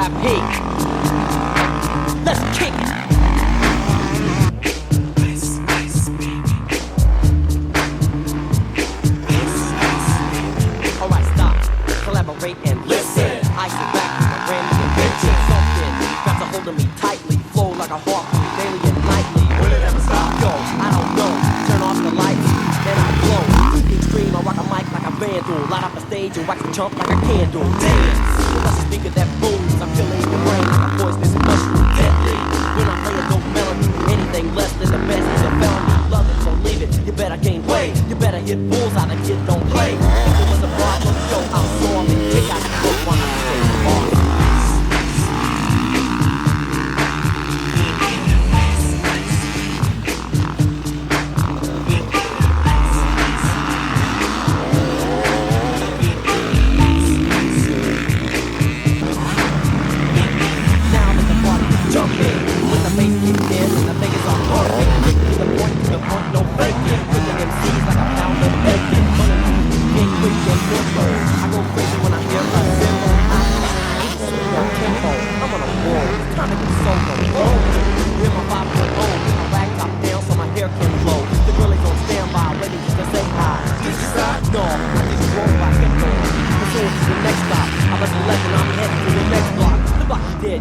VIP. Let's kick it. Alright, stop, collaborate and listen. I sit back with a brand new invention. Something grabs a hold of me tightly, flow like a harpoon daily and nightly. Will it ever stop? Yo, I don't know. Turn off the lights, then I blow. Deep scream, I rock a mic like a vandal. Light up a stage and wax a chump like a candle. Dance, that's a speaker that booms. I'm killing your brain like a poisonous mushroom. Deadly, when I'm playing no melody, anything less than the best is a felony. Love it, so leave it. You better gain weight. You better hit bulls out. The kid don't play. If there was a problem, yo, I'll solve it. Kick out the book while I take the ball.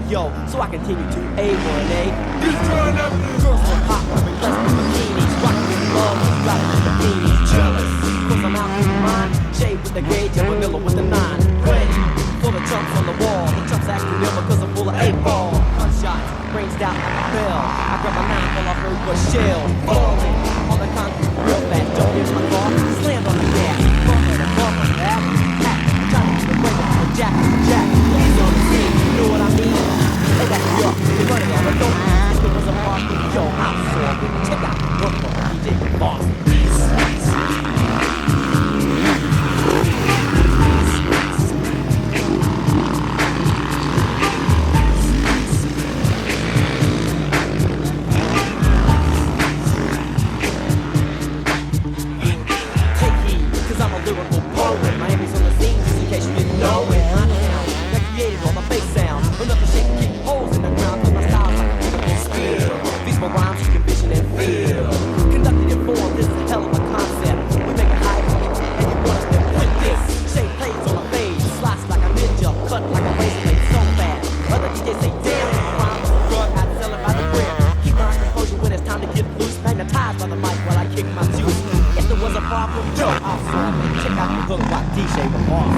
Yo, so I continue to A1A. Girls from hot, wearing less than bikinis, rocking with love, driving with the beanies, jealous. Cause I'm out with mine, shade with the gauge, and vanilla with the 9. Ready for the jumps on the wall. The jumps acting ill because I'm full of 8-ball. Gunshots, brains down like a bell. I grab my 9 while I heard was shell falling on the concrete real fast. Jumped in my car, slammed on the gas. Bumper to bumper, that hat. Trying to keep the weight of the jack. Please on the scene, you know what I mean? They got me up, they running on the door. If it was a party, yo, I'm sorry. Check out the book from DJ Boss. Check out the hook by DJ Boss.